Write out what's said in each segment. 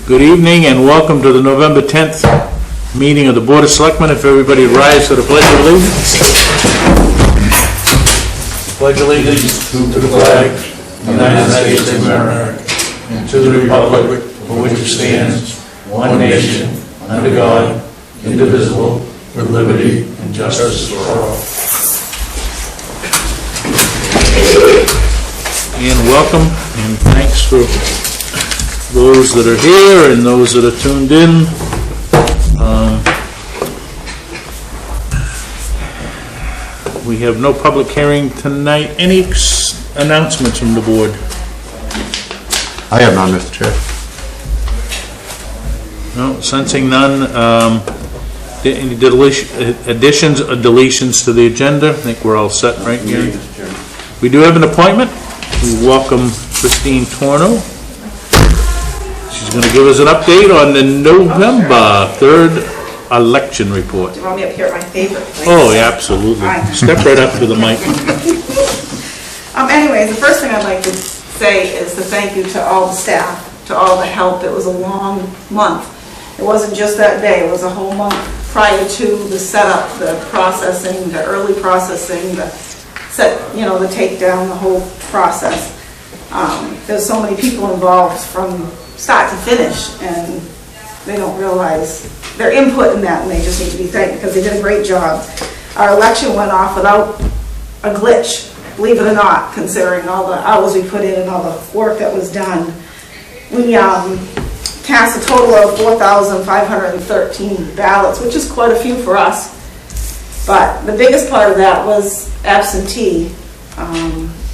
Good evening and welcome to the November 10th meeting of the Board of Selectmen. If everybody rise to the Pledge of Allegiance. Pledge allegiance to the flag of the United States of America and to the republic for which it stands, one nation, under God, indivisible, with liberty and justice for all. And welcome and thanks for those that are here and those that are tuned in. We have no public hearing tonight. Any announcements from the board? I have none, Mr. Chair. No, sensing none. Any additions or deletions to the agenda? I think we're all set, right, Gary? We do have an appointment. We welcome Christine Torno. She's going to give us an update on the November 3rd election report. Do you want me up here at my favorite place? Oh, yeah, absolutely. Step right up to the mic. Anyways, the first thing I'd like to say is to thank you to all the staff, to all the help. It was a long month. It wasn't just that day. It was a whole month prior to the setup, the processing, the early processing, the the takedown, the whole process. There's so many people involved from start to finish, and they don't realize their input in that, and they just need to be thanked because they did a great job. Our election went off without a glitch, believe it or not, considering all the hours we put in and all the work that was done. We cast a total of 4,513 ballots, which is quite a few for us. But the biggest part of that was absentee,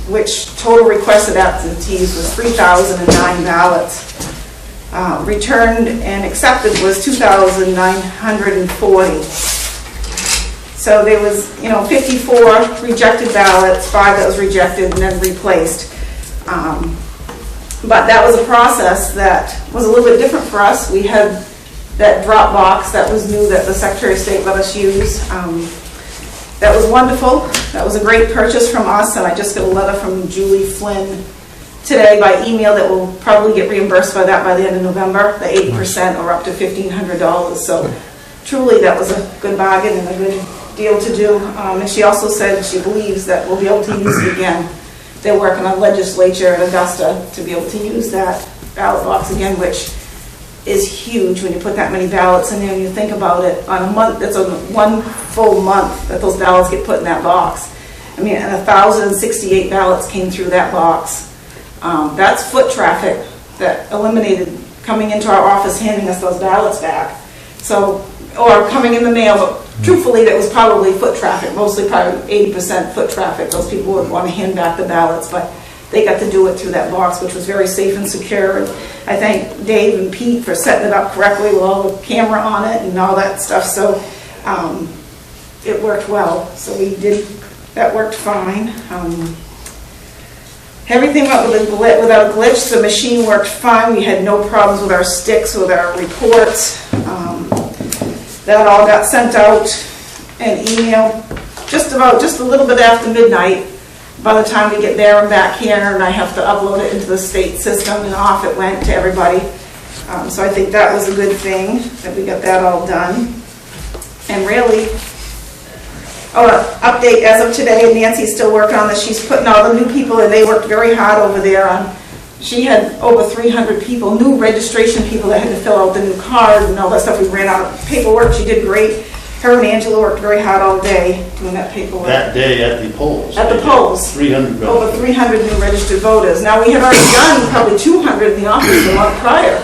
which total requested absentees was 3,009 ballots. Returned and accepted was 2,940. So there was, 54 rejected ballots, 5 that was rejected and then replaced. But that was a process that was a little bit different for us. We had that drop box that was new that the Secretary of State let us use. That was wonderful. That was a great purchase from us, and I just got a letter from Julie Flynn today by email that will probably get reimbursed by that by the end of November, the 80% or up to $1,500. So truly that was a good bargain and a good deal to do. And she also said she believes that we'll be able to use it again. They're working on legislature at Augusta to be able to use that ballot box again, which is huge when you put that many ballots in there and you think about it. On a month, that's a one full month that those ballots get put in that box. I mean, and 1,068 ballots came through that box. That's foot traffic that eliminated coming into our office handing us those ballots back. So, or coming in the mail, but truthfully that was probably foot traffic, mostly probably 80% foot traffic. Those people would want to hand back the ballots, but they got to do it through that box, which was very safe and secure. And I thank Dave and Pete for setting it up correctly with all the camera on it and all that stuff. So it worked well. So that worked fine. Everything went without a glitch. The machine worked fine. We had no problems with our sticks, with our reports. That all got sent out and emailed just a little bit after midnight. By the time we get there and back here, and I have to upload it into the state system, and off it went to everybody. So I think that was a good thing that we got that all done. And really, update as of today, Nancy's still working on this. She's putting all the new people in. They worked very hard over there. She had over 300 people, new registration people that had to fill out the new card and all that stuff. We ran out of paperwork. She did great. Her and Angela worked very hard all day doing that paperwork. That day at the polls. At the polls. 300 over 300 new registered voters. Now we had already done probably 200 in the office the month prior.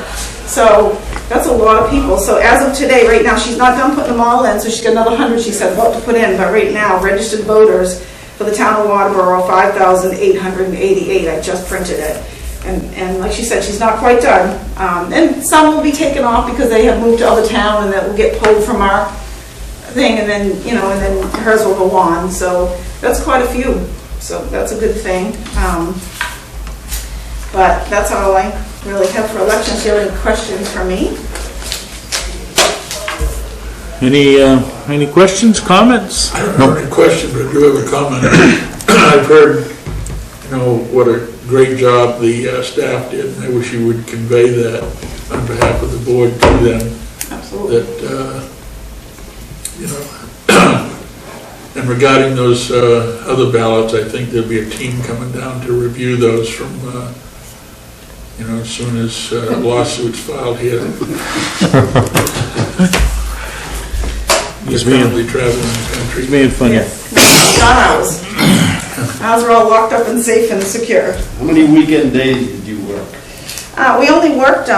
So that's a lot of people. So as of today, right now, she's not done putting them all in, so she's got another 100 she said about to put in. But right now, registered voters for the town of Waterboro, 5,888. I just printed it. And like she said, she's not quite done. And some will be taken off because they have moved to other town, and that will get pulled from our thing, and then and then hers will go on. So that's quite a few. So that's a good thing. But that's all I really have for elections. Do you have any questions for me? Any questions, comments? I don't have any question, but I do have a comment. I've heard, what a great job the staff did, and I wish you would convey that on behalf of the board to them Absolutely. that, you know, and regarding those other ballots, I think there'll be a team coming down to review those from, you know, as soon as lawsuits filed here. He's currently traveling the country. It's being funny. Yes. Not ours. Ours are all locked up and safe and secure. How many weekend days did you work? We only worked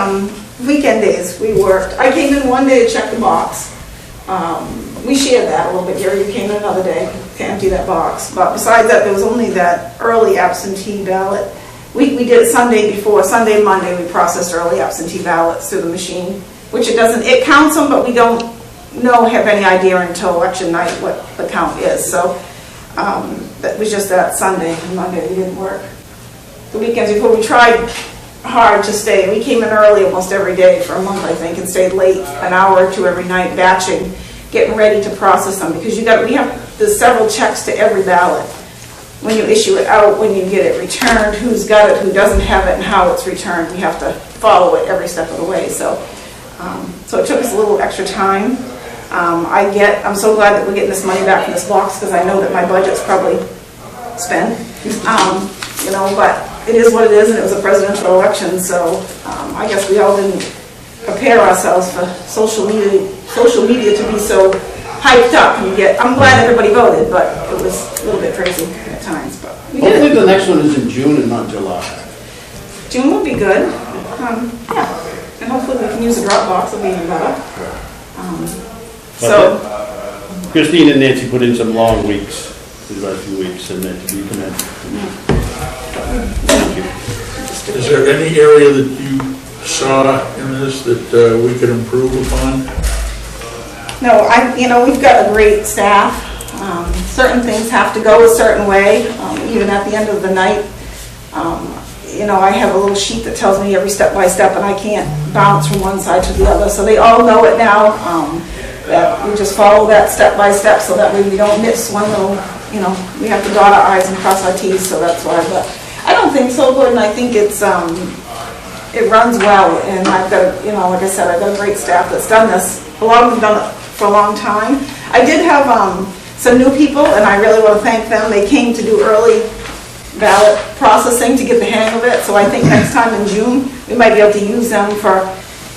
weekend days. I came in one day to check the box. We shared that a little bit. Gary, you came in another day to empty that box. But besides that, there was only that early absentee ballot. We did it Sunday before. Sunday and Monday we processed early absentee ballots through the machine, which it counts them, but we don't have any idea until election night what the count is. So that was just that Sunday and Monday we didn't work. The weekends before, we tried hard to stay. We came in early almost every day for a month, I think, and stayed late an hour or two every night batching, getting ready to process them, because there's several checks to every ballot. When you issue it out, when you get it returned, who's got it, who doesn't have it, and how it's returned. We have to follow it every step of the way. So it took us a little extra time. I'm so glad that we're getting this money back from this box, because I know that my budget's probably spent. You know, but it is what it is, and it was a presidential election, so I guess we all didn't prepare ourselves for social media to be so hyped up. I'm glad everybody voted, but it was a little bit crazy at times. But we did. Hopefully the next one is in June and not July. June will be good. Yeah, and hopefully we can use the drop box. It'll be even better. Christine and Nancy put in some long weeks, about 2 weeks, and that to be commended. Thank you. Is there any area that you saw in this that we could improve upon? No, we've got a great staff. Certain things have to go a certain way, even at the end of the night. I have a little sheet that tells me every step by step, and I can't bounce from one side to the other. So they all know it now, that we just follow that step by step, so that way we don't miss one little, we have to dot our I's and cross our T's, so that's why. But I don't think so, Gordon. I think it runs well, and I've got, like I said, I've got a great staff that's done this. A lot of them have done it for a long time. I did have some new people, and I really want to thank them. They came to do early ballot processing to get the hang of it, so I think next time in June, we might be able to use them for,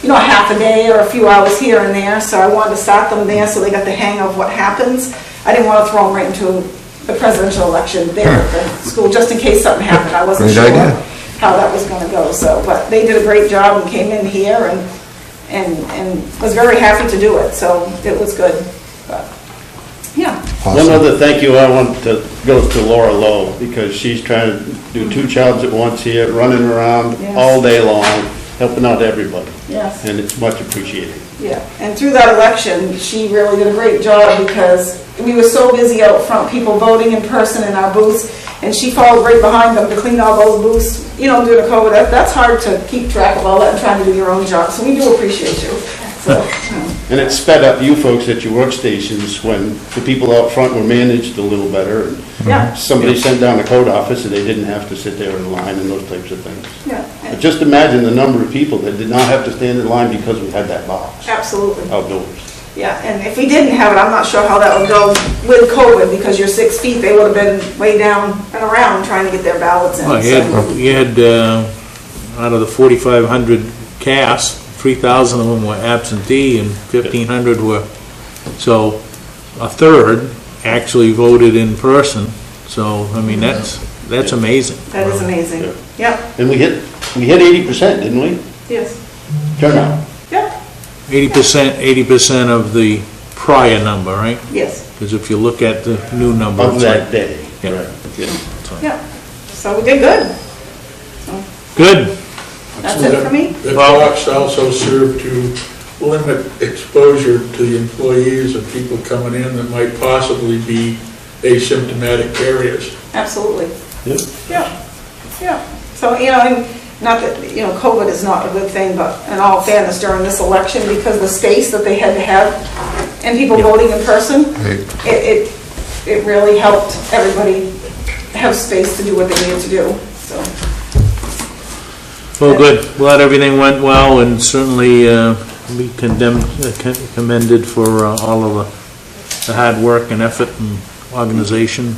a half a day or a few hours here and there. So I wanted to start them there so they got the hang of what happens. I didn't want to throw them right into the presidential election there at the school, just in case something happened. I wasn't sure how that was going to go. So, but they did a great job and came in here and was very happy to do it. So it was good. But yeah. Awesome. One other thank you I want to goes to Laura Lowe, because she's trying to do 2 jobs at once here, running around all day long, helping out everybody. Yes. And it's much appreciated. Yeah, and through that election, she really did a great job, because we were so busy out front, people voting in person in our booths, and she followed right behind them to clean all those booths, due to COVID. That's hard to keep track of all that and trying to do your own job, so we do appreciate you. So, And it sped up you folks at your workstations when the people out front were managed a little better. And yeah. somebody sent down the code office and they didn't have to sit there in line and those types of things. Yeah. But just imagine the number of people that did not have to stand in line because we had that box Absolutely. outdoors. Yeah, and if we didn't have it, I'm not sure how that would go with COVID, because you're 6 feet, they would have been way down and around trying to get their ballots in. Well, you had out of the 4,500 cast, 3,000 of them were absentee and 1,500 were, so a third actually voted in person. So, I mean, that's amazing. That is amazing. Yeah. Yep. And we hit 80%, didn't we? Yes. Turnout. Yep. 80% of the prior number, right? Yes. Because if you look at the new number, Of it's that like, day. Yeah. Right. Yeah. so. Yep. So we did good. Good. That's it for me. The box also served to limit exposure to the employees and people coming in that might possibly be asymptomatic carriers. Absolutely. Yep. Yeah. Yeah. So, not that, COVID is not a good thing, but in all fairness, during this election, because the space that they had to have and people voting in person, it really helped everybody have space to do what they needed to do. So. Well, good. Glad everything went well, and certainly be commended for all of the hard work and effort and organization.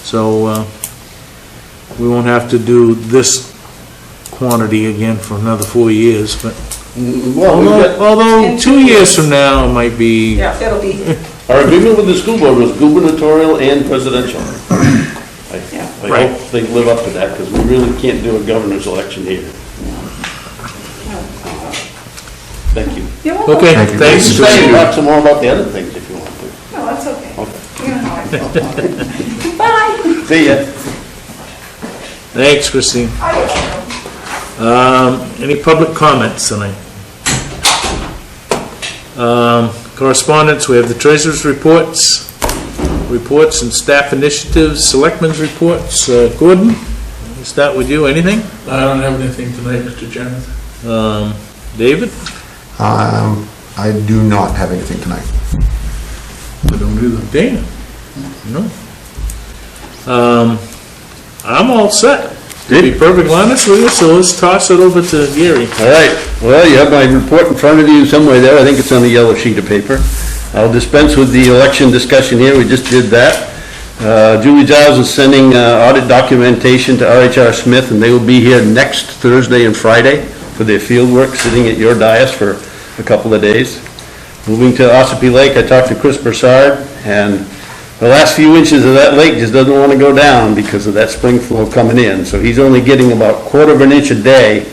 So we won't have to do this quantity again for another 4 years, but Well, we've got, although 2 years from now it might be. Yeah, it'll be, our agreement with the school board was gubernatorial and presidential. Yeah. I Right. hope they live up to that, because we really can't do a governor's election here. Thank you. you're welcome. Okay, Thank you. thanks. You can talk some more about the other things if you want to. No, that's okay. Okay. You know how I feel about it. Bye. See ya. Thanks, Christine. Any public comments tonight? Correspondence, we have the treasurer's reports and staff initiatives, selectmen's reports. Gordon, we'll start with you. Anything? I don't have anything tonight, Mr. Chairman. David? I do not have anything tonight. I don't either. Dana? No. I'm all set. To be perfectly honest with you, so let's toss it over to Gary. All right, well, you have my report in front of you somewhere there, I think it's on a yellow sheet of paper. I'll dispense with the election discussion here, we just did that. Julie Giles is sending audit documentation to R.H.R. Smith, and they will be here next Thursday and Friday for their field work, sitting at your dais for a couple of days. Moving to Ossipee Lake, I talked to Chris Broussard, and the last few inches of that lake just doesn't want to go down because of that spring flow coming in. So he's only getting about 1/4 of an inch a day.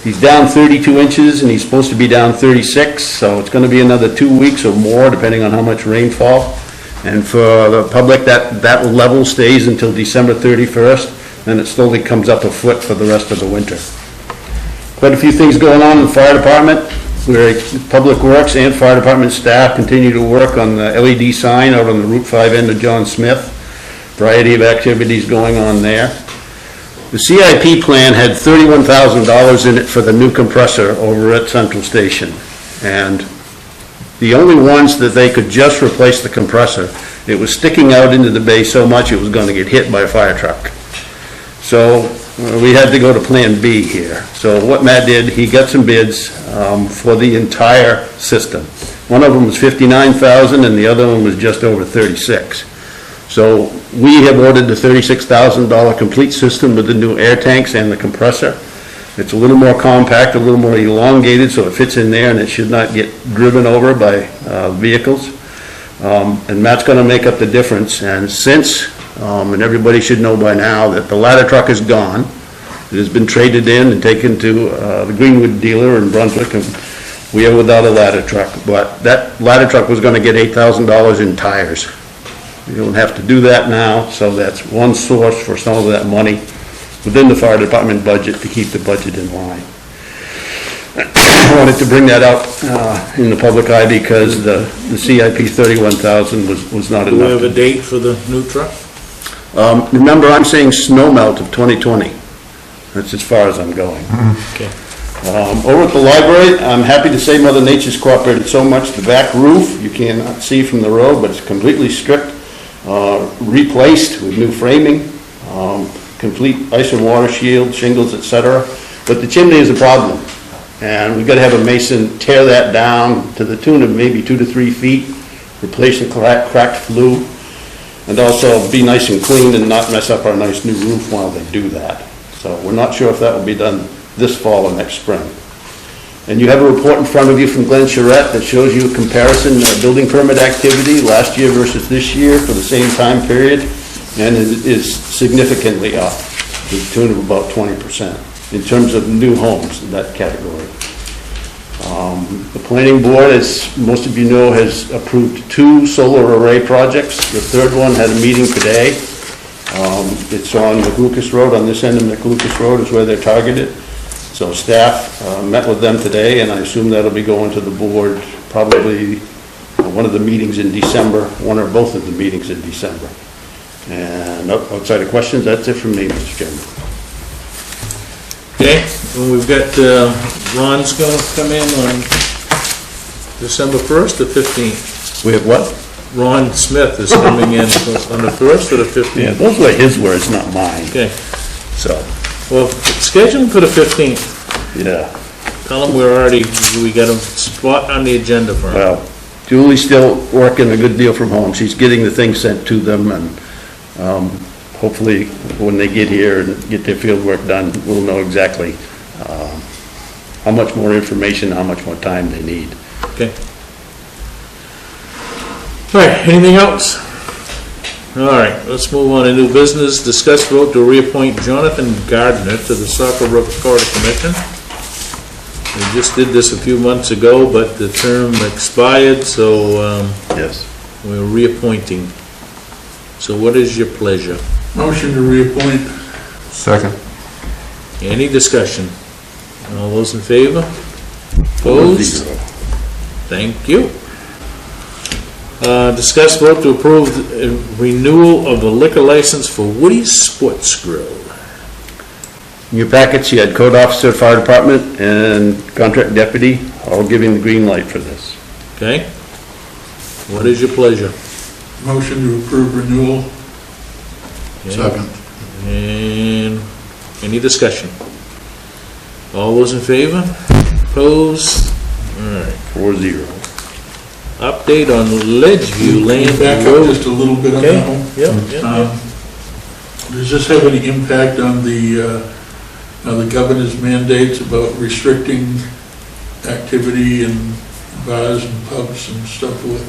He's down 32 inches and he's supposed to be down 36. So it's going to be another 2 weeks or more depending on how much rainfall. And for the public, that level stays until December 31st. Then it slowly comes up a foot for the rest of the winter. Quite a few things going on in the fire department. Where Public Works and Fire Department staff continue to work on the LED sign out on the Route 5 end of John Smith. Variety of activities going on there. The CIP plan had $31,000 in it for the new compressor over at Central Station. And the only ones that they could just replace the compressor, it was sticking out into the bay so much it was going to get hit by a fire truck. So we had to go to Plan B here. So what Matt did, he got some bids for the entire system. One of them was $59,000 and the other one was just over $36,000. So we have ordered the $36,000 complete system with the new air tanks and the compressor. It's a little more compact, a little more elongated, so it fits in there and it should not get driven over by vehicles. And Matt's going to make up the difference. And since and everybody should know by now that the ladder truck is gone. It has been traded in and taken to the Greenwood dealer in Brunswick, and we are without a ladder truck. But that ladder truck was going to get $8,000 in tires. You don't have to do that now, so that's one source for some of that money within the fire department budget to keep the budget in line. I wanted to bring that out in the public eye because the CIP $31,000 was not Do we have enough. a date for the new truck? Remember, I'm saying snow melt of 2020. That's as far as I'm going. Okay. Over at the library, I'm happy to say Mother Nature's cooperated so much. The back roof, you cannot see from the road, but it's completely stripped, replaced with new framing, complete ice and water shield, shingles, etc. But the chimney is a problem. And we've got to have a mason tear that down to the tune of maybe 2 to 3 feet, replace the cracked flue, and also be nice and clean and not mess up our nice new roof while they do that. So we're not sure if that will be done this fall or next spring. And you have a report in front of you from Glenn Charette that shows you a comparison of building permit activity last year versus this year for the same time period, and it is significantly up to the tune of about 20% in terms of new homes in that category. The planning board, as most of you know, has approved 2 solar array projects. The third one had a meeting today. It's on McLucas Road, on this end of McLucas Road is where they're targeted. So staff met with them today, and I assume that'll be going to the board probably one of the meetings in December, one or both of the meetings in December. And outside of questions, that's it from me, Mr. Chairman. Okay, and we've got, Ron's gonna come in on December 1st or 15th? We have what? Ron Smith is coming in on the 1st or the 15th? Yeah, those were his words, not mine. Okay, So, well, schedule him for the 15th. Yeah, Tell them we got a spot on the agenda for them. well, Julie's still working a good deal from home. She's getting the things sent to them, and hopefully, when they get here and get their field work done, we'll know exactly how much more information, how much more time they need. Okay. All right, anything else? All right, let's move on to new business. Discuss vote to reappoint Jonathan Gardner to the Saco River Corridor Commission. We just did this a few months ago, but the term expired, so Yes. we're reappointing. So what is your pleasure? Motion to reappoint. Second. Any discussion? All those in favor? Opposed? Thank you. Discuss vote to approve renewal of the liquor license for Woody's Sports Grill. In your packets, you had code officer, fire department, and contract deputy, all giving the green light for this. Okay? What is your pleasure? Motion to approve renewal. Second. And any discussion? All those in favor? Opposed? All right. 4-0. Update on Ledgeview Lane Back up Road. just a little bit on Okay, that one. yeah. Does this have any impact on the governor's mandates about restricting activity in bars and pubs and stuff with?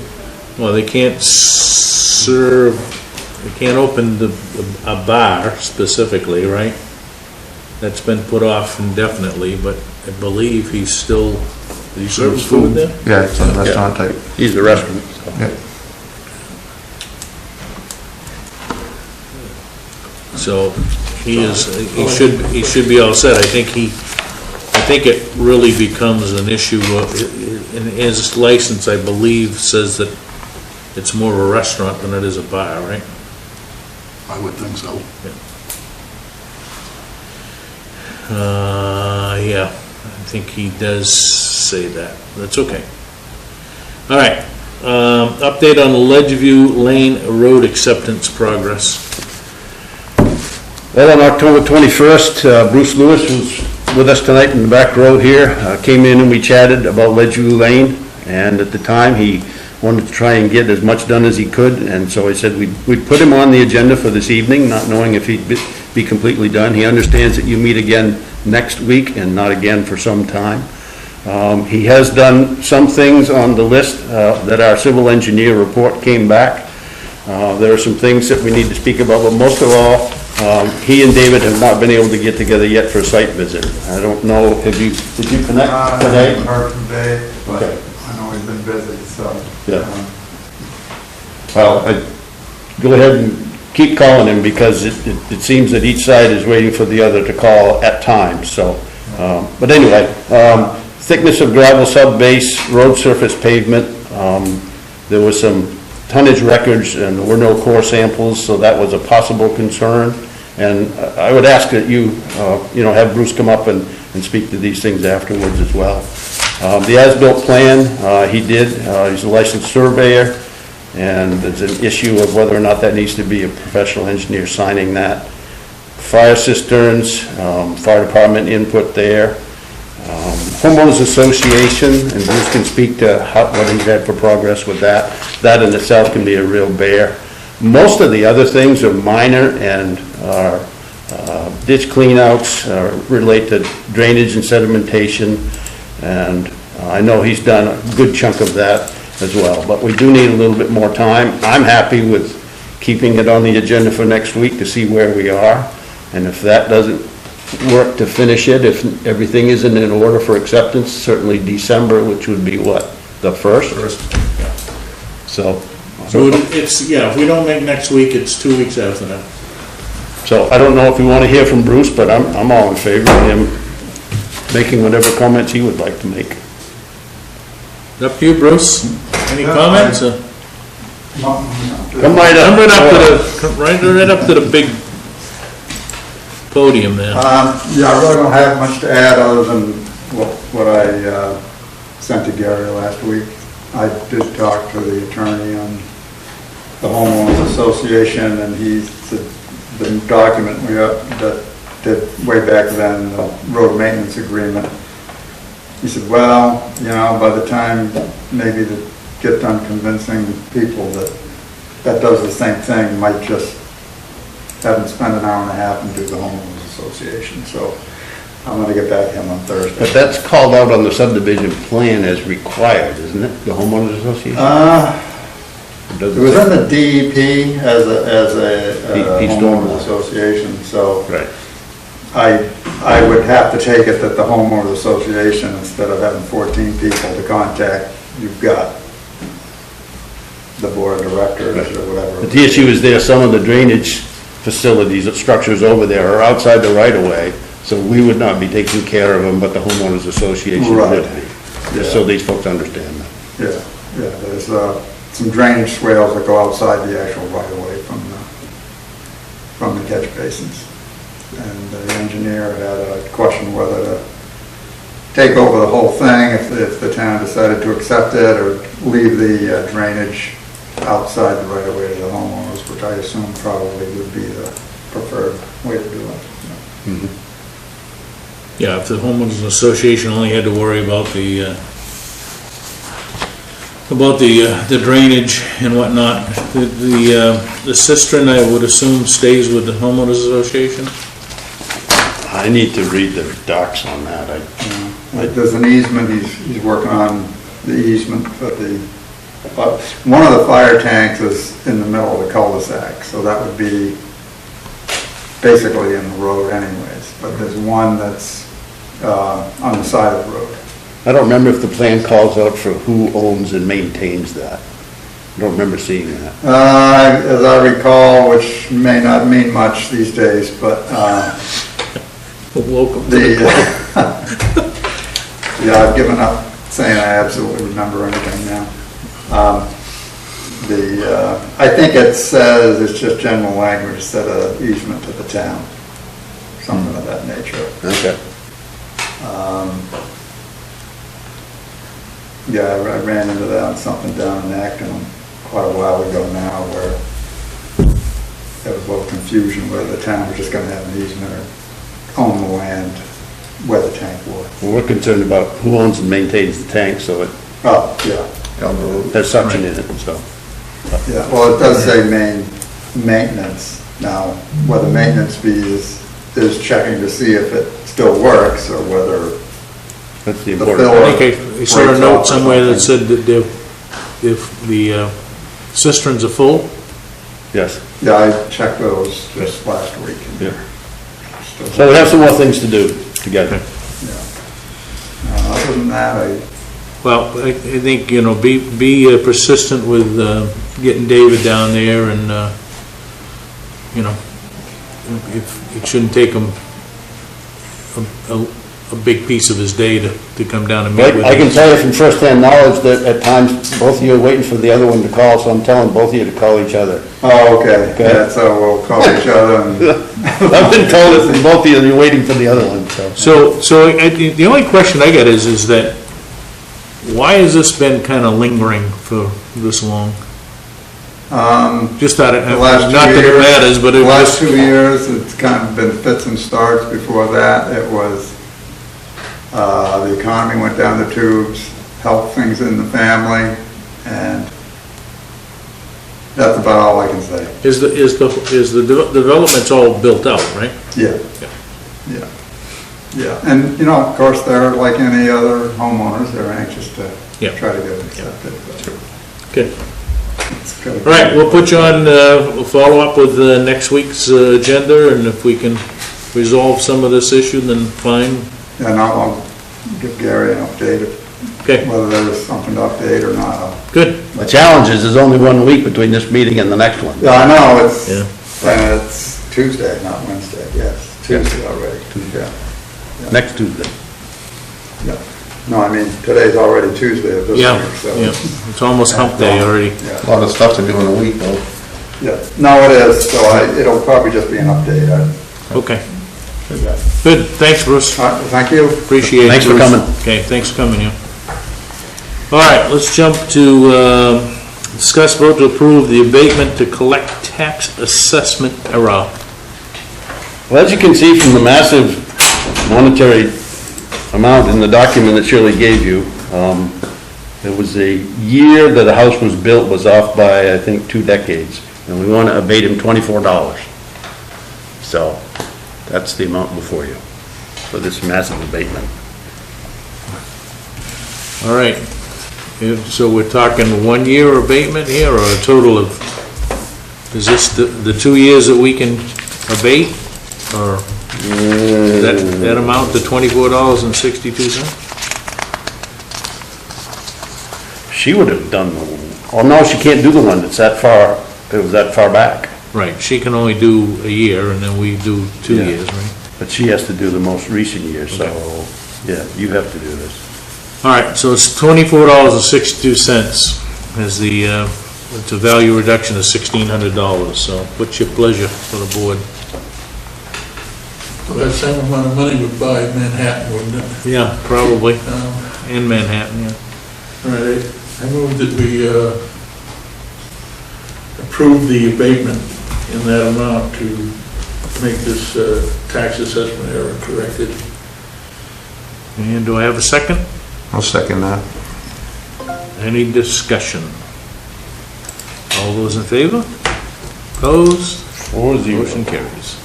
Well, they can't serve, they can't open a bar specifically, right? That's been put off indefinitely, but I believe he serves food there? Yeah, it's a restaurant type. He's the restaurant. so. Yeah. So he should be all set. I think it really becomes an issue in his license, I believe, says that it's more of a restaurant than it is a bar, right? I would think so. Yeah, I think he does say that. That's okay. All right, update on the Ledgeview Lane Road acceptance progress. Well, on October 21st, Bruce Lewis was with us tonight in the back row here, came in and we chatted about Ledgeview Lane, and at the time, he wanted to try and get as much done as he could, and so I said we'd put him on the agenda for this evening, not knowing if he'd be completely done. He understands that you meet again next week and not again for some time. He has done some things on the list that our civil engineer report came back. There are some things that we need to speak about, but most of all, he and David have not been able to get together yet for a site visit. I don't know, did you connect today? I haven't heard from Dave, but Okay. I know he's been busy, so. Yeah. Well, go ahead and keep calling him, because it seems that each side is waiting for the other to call at times, so. But anyway, thickness of gravel sub-base, road surface pavement, there was some tonnage records and there were no core samples, so that was a possible concern. And I would ask that you have Bruce come up and speak to these things afterwards as well. The as-built plan, he did, he's a licensed surveyor, and there's an issue of whether or not that needs to be a professional engineer signing that. Fire cisterns, fire department input there. Homeowners Association, and Bruce can speak to what he's had for progress with that. That in itself can be a real bear. Most of the other things are minor and are ditch cleanouts, relate to drainage and sedimentation, and I know he's done a good chunk of that as well. But we do need a little bit more time. I'm happy with keeping it on the agenda for next week to see where we are, and if that doesn't work to finish it, if everything isn't in order for acceptance, certainly December, which would be what, the 1st? So It's, yeah, if we don't make next week, it's 2 weeks after that. So I don't know if we want to hear from Bruce, but I'm all in favor of him making whatever comments he would like to make. Up to you, Bruce. Any comments? Come right up. Come right up to the big podium there. Yeah, I really don't have much to add other than what I sent to Gary last week. I did talk to the attorney on the homeowners association, and he said the document that did way back then, the road maintenance agreement. He said, well, you know, by the time maybe to get done convincing people that does the same thing, might just have them spend an hour and a half and do the homeowners association. So I'm gonna get back to him on Thursday. But that's called out on the subdivision plan as required, isn't it, the homeowners association? It was in the DEP as a DEP homeowners stormwater. association, so Right. I would have to take it that the homeowners association, instead of having 14 people to contact, you've got the board of directors or whatever. But the issue is there, some of the drainage facilities, structures over there are outside the right of way, so we would not be taking care of them, but the homeowners association Right. would be. Just so Yeah. these folks understand that. Yeah, there's some drainage swales that go outside the actual right of way from the catch basins. And the engineer had a question whether to take over the whole thing if the town decided to accept it, or leave the drainage outside the right of way to the homeowners, which I assume probably would be the preferred way to do it. Yeah, if the homeowners association only had to worry about the drainage and whatnot, the cistern, I would assume, stays with the homeowners association? I need to read the docs on that. There's an easement, he's working on the easement for one of the fire tanks is in the middle of the cul-de-sac, so that would be basically in the road anyways, but there's one that's on the side of the road. I don't remember if the plan calls out for who owns and maintains that. I don't remember seeing that. As I recall, which may not mean much these days, but Welcome to the club. yeah, I've given up saying I absolutely remember anything now. I think it says, it's just general language, instead of easement to the town, something of that nature. Okay. Yeah, I ran into that on something down in Acton quite a while ago now, where there was a little confusion whether the town was just gonna have an easement or own the land where the tank was. Well, we're concerned about who owns and maintains the tank, so it Oh, yeah, has suction in it, so. yeah, well, it does say maintenance. Now, whether maintenance fee is checking to see if it still works, or whether That's the the important. bill- I think I saw a note somewhere that said that if the cisterns are full, Yes. Yeah, I checked those just last week. Yeah. So we have some more things to do together. Yeah. Other than that, well, I think, you know, be persistent with getting David down there, and, you know, if it shouldn't take him a big piece of his day to come down and meet with I can him. tell you from firsthand knowledge that at times, both of you are waiting for the other one to call, so I'm telling both of you to call each other. oh, okay, Okay. yeah, so we'll call each other and, I've been told that from both of you, you're waiting for the other one, so. So the only question I got is that, why has this been kind of lingering for this long? Just out of, the last 2 years. not that it matters, but it The last was, 2 years, it's kind of been fits and starts. Before that, it was, the economy went down the tubes, health things in the family, and that's about all I can say. is the development's all built out, right? Yeah. Yeah. Yeah, and, you know, of course, they're like any other homeowners, they're anxious to Yeah. try to get it accepted. but Okay. it's gotta All right, we'll put you on, we'll follow up with next week's agenda, and if we can resolve some of this issue, then fine. And I'll give Gary an update, Okay, whether there was something to update or not. good. The challenge is there's only 1 week between this meeting and the next one. Yeah, I know, Yeah. and it's Tuesday, not Wednesday, yes, Tuesday already. Yeah, Next Tuesday. yeah. No, I mean, today's already Tuesday of this Yeah, week, so. yeah, it's almost hump day already. Yeah. A lot of stuff to do in a week, though. Yeah, no, it is, so it'll probably just be an update. Okay, good, thanks, Bruce. All right, thank you. Appreciate it. Thanks for Bruce. coming. Okay, thanks for coming, yeah. All right, let's jump to discuss vote to approve the abatement to collect tax assessment error. Well, as you can see from the massive monetary amount in the document that Shirley gave you, it was a year that a house was built was off by, I think, 2 decades. And we want to abate him $24. So that's the amount before you for this massive abatement. All right. So we're talking 1 year abatement here, or a total of, is this the 2 years that we can abate? Or that amount to $24.62? She would have done the one. Oh, no, she can't do the one that's that far, it was that far back. Right, she can only do a year, and then we do 2 Yeah. years, right? But she has to do the most recent year, so, Okay. yeah, you have to do this. All right, so it's $24.62 as the, it's a value reduction of $1,600, so what's your pleasure for the board? Well, that same amount of money would buy Manhattan, wouldn't it? Yeah, probably, in Manhattan, yeah. All right, I move that we approve the abatement in that amount to make this tax assessment error corrected. And do I have a second? I'll second that. Any discussion? All those in favor? Opposed? 4-0. Motion carries.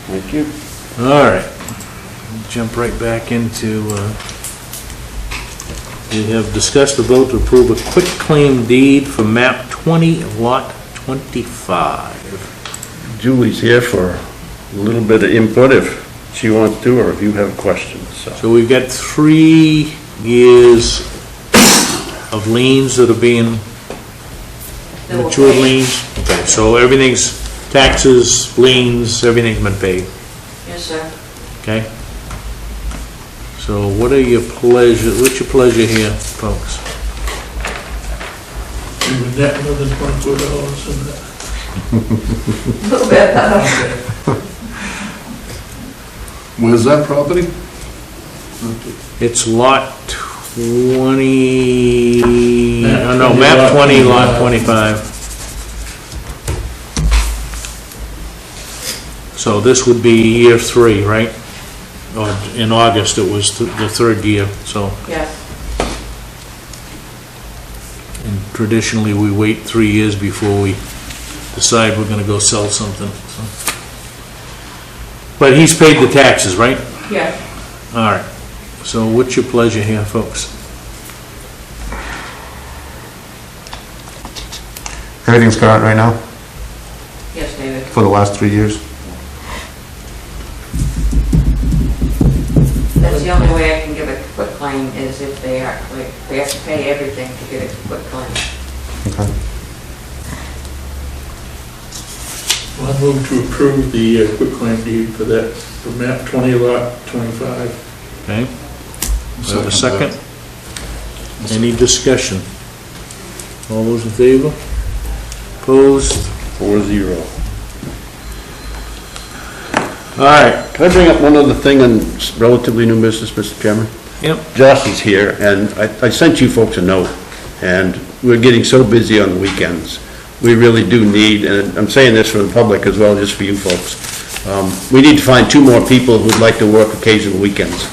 Thank you. All right, jump right back into, we have discussed the vote to approve a quitclaim deed for map 20, lot 25. Julie's here for a little bit of input if she wants to, or if you have questions, so. So we've got 3 years of liens that are being matured liens. Okay, so everything's, taxes, liens, everything's been paid, Yes, sir. okay? So what's your pleasure here, folks? You would net more than $24 in that. A little bit better. Okay. Where's that property? It's lot 20, no, map 20, lot 25. So this would be year 3, right? Or in August, it was the 3rd year, so. Yes. And traditionally, we wait 3 years before we decide we're gonna go sell something, so. But he's paid the taxes, right? Yes. All right. So what's your pleasure here, folks? Everything's current right now Yes, David. for the last 3 years? That's the only way I can give a quick claim is if they actually, they have to pay everything to get a quick claim. Okay. Well, I move to approve the quitclaim deed for that, for map 20, lot 25. Okay? Do I have a second? Any discussion? All those in favor? Opposed? 4-0. All right. Can I bring up one other thing on relatively new business, Mr. Chairman? Yep. Josh is here, and I sent you folks a note, and we're getting so busy on the weekends. We really do need, and I'm saying this for the public as well, just for you folks, we need to find 2 more people who'd like to work occasional weekends.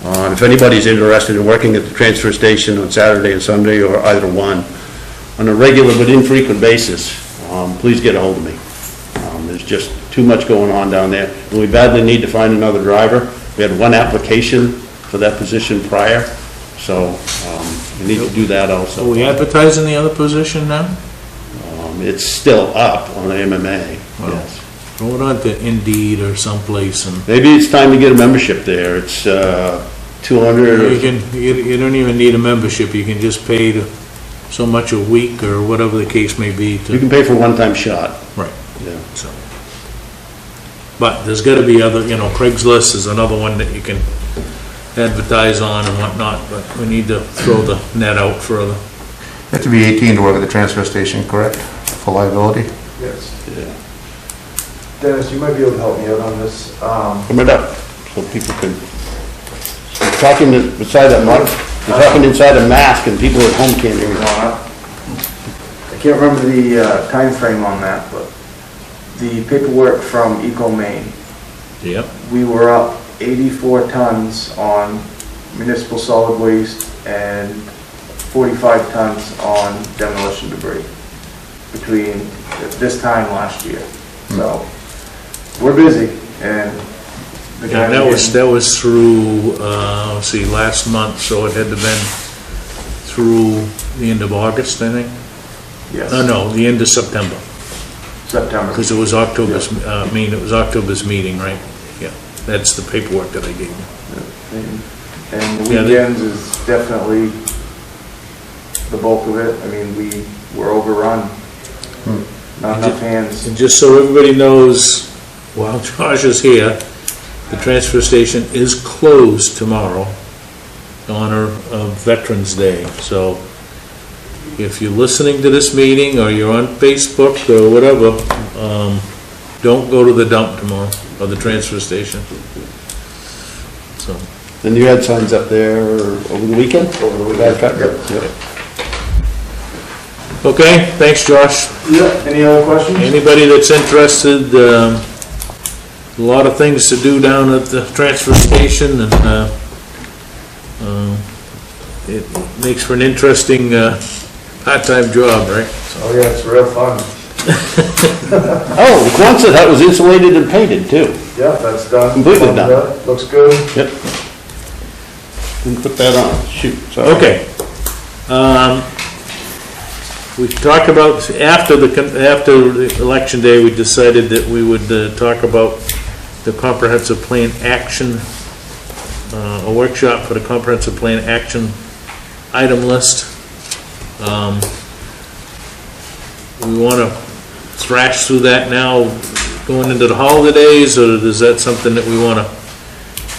If anybody's interested in working at the transfer station on Saturday and Sunday, or either one, on a regular but infrequent basis, please get a hold of me. There's just too much going on down there, and we badly need to find another driver. We had 1 application for that position prior, so we need to do that also. Are we advertising the other position now? It's still up on the MMA, Well, yes. Throw it on to Indeed or someplace, and Maybe it's time to get a membership there. It's 200 you don't even need a membership. You can just pay so much a week or whatever the case may be You to, can pay for a one-time shot. right, Yeah. so. But there's gotta be other, Craigslist is another one that you can advertise on and whatnot, but we need to throw the net out further. You have to be 18 to work at the transfer station, correct? For liability? Yes. Yeah. Dennis, you might be able to help me out on this. Come it up, so people can, you're talking beside that mark, you're talking inside a mask and people at home can't hear you. I can't remember the time frame on that, but the paperwork from Eco Maine Yep. We were up 84 tons on municipal solid waste and 45 tons on demolition debris between this time last year. So, we're busy, and the Yeah, that was through, let's see, last month, so it had to been through the end of August, I think? Yes. No, the end of September, September. because it was October's, it was October's meeting, right? Yeah, that's the paperwork that I gave you. And the Yeah, weekends is definitely the bulk of it. I mean, we were overrun. Not enough hands. And just so everybody knows, while Josh is here, the transfer station is closed tomorrow in honor of Veterans Day. So if you're listening to this meeting or you're on Facebook or whatever, don't go to the dump tomorrow or the transfer station. So, And you had signs up there over the weekend? Over the weekend. Yep. okay, thanks, Josh. Yeah, any other questions? Anybody that's interested, a lot of things to do down at the transfer station, and it makes for an interesting part-time job, right? Oh, yeah, it's real fun. Oh, once that was insulated and painted too. Yeah, that's done. Completely done. Looks good. Yep. Didn't put that on, shoot. Sorry. Okay. We talked about, after the election day, we decided that we would talk about the comprehensive plan action, a workshop for the comprehensive plan action item list. We want to thrash through that now going into the holidays, or is that something that we want to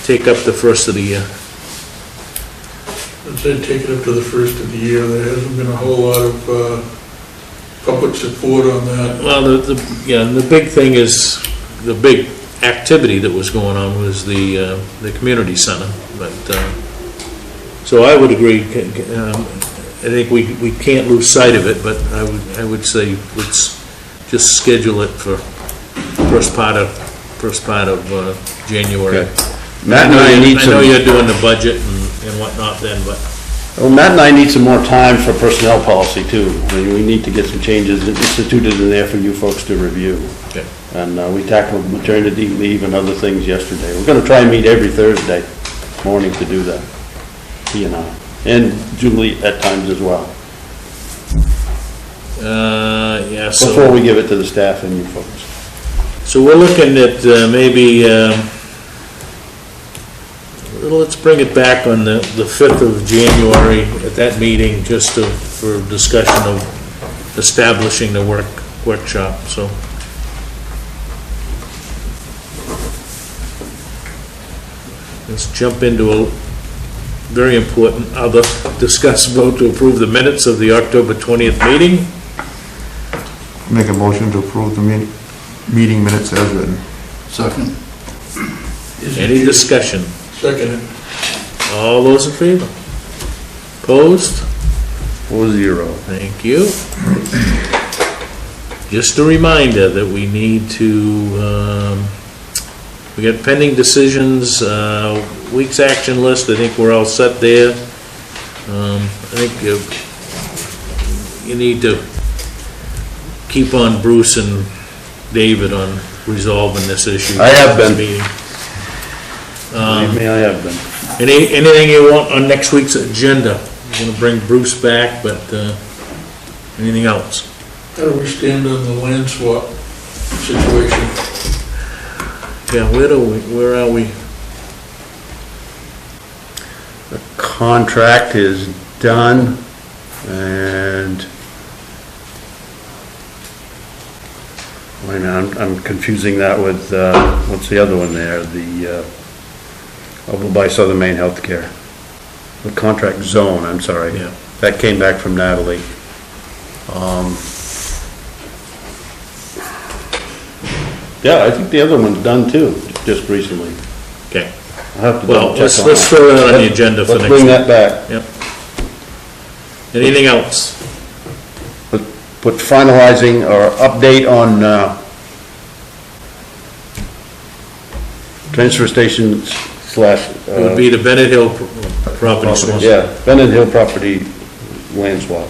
take up the first of the year? I'd say take it up to the first of the year. There hasn't been a whole lot of public support on that. Well, the big thing is, the big activity that was going on was the community center, but, so I would agree, I think we can't lose sight of it, but I would say let's just schedule it for first part of January. Okay. Matt and I need I some. know you're doing the budget and whatnot then, but. Well, Matt and I need some more time for personnel policy too. I mean, we need to get some changes instituted in there for you folks to review. Okay. And we tackled maternity leave and other things yesterday. We're going to try and meet every Thursday morning to do that, he and I. And Julie at times as well, Yeah, so. before we give it to the staff and you folks. So we're looking at maybe, let's bring it back on the 5th of January at that meeting, just for discussion of establishing the workshop, so. Let's jump into a very important other, discuss vote to approve the minutes of the October 20th meeting. Make a motion to approve the meeting minutes as written. Second. Any discussion? Second. All those in favor? Opposed? 4-0. Thank you. Just a reminder that we need to, we got pending decisions, week's action list, I think we're all set there. I think you need to keep on Bruce and David on resolving this issue. I have been. Meeting. Believe me, I have been. Anything you want on next week's agenda? I'm gonna bring Bruce back, but, anything else? How do we stand on the land swap situation? Yeah, where are we? The contract is done, and wait a minute, I'm confusing that with, what's the other one there? The, over by Southern Maine Healthcare. The contract zone, I'm sorry. Yeah. That came back from Natalie. Yeah, I think the other one's done too, just recently. Okay. I'll have to Well, double check on let's that. throw that on the agenda for next Let's bring week. that back. Yep. Anything else? Put finalizing or update on, Transfer station slash, It would be the Bennett Hill property swap. yeah, Bennett Hill property land swap.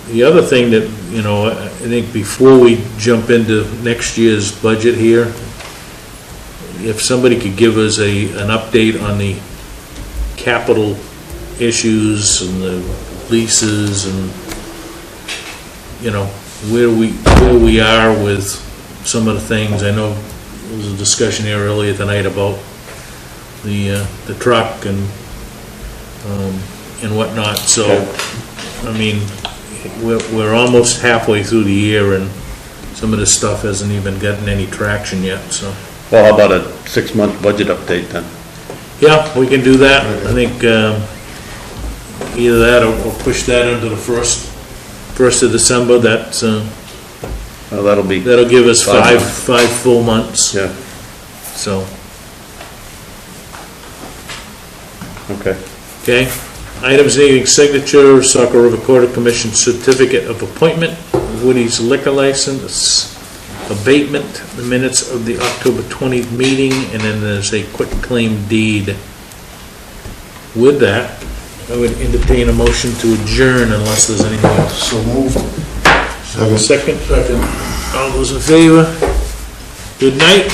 The other thing that, you know, I think before we jump into next year's budget here, if somebody could give us an update on the capital issues and the leases and, you know, where we are with some of the things. I know there was a discussion here earlier tonight about the truck and whatnot, so, I mean, we're almost halfway through the year and some of this stuff hasn't even gotten any traction yet, so. Well, how about a 6-month budget update then? Yeah, we can do that. I think either that or push that into the first of December. That's Well, that'll give us 5 five full months. Yeah, So, okay. okay. Items needing signature, Saco River Corridor Commission certificate of appointment, Woody's liquor license, abatement, the minutes of the October 20th meeting, and then there's a quitclaim deed. With that, I would entertain a motion to adjourn unless there's anything else. So moved. Second. Second? Second. All those in favor? Good night.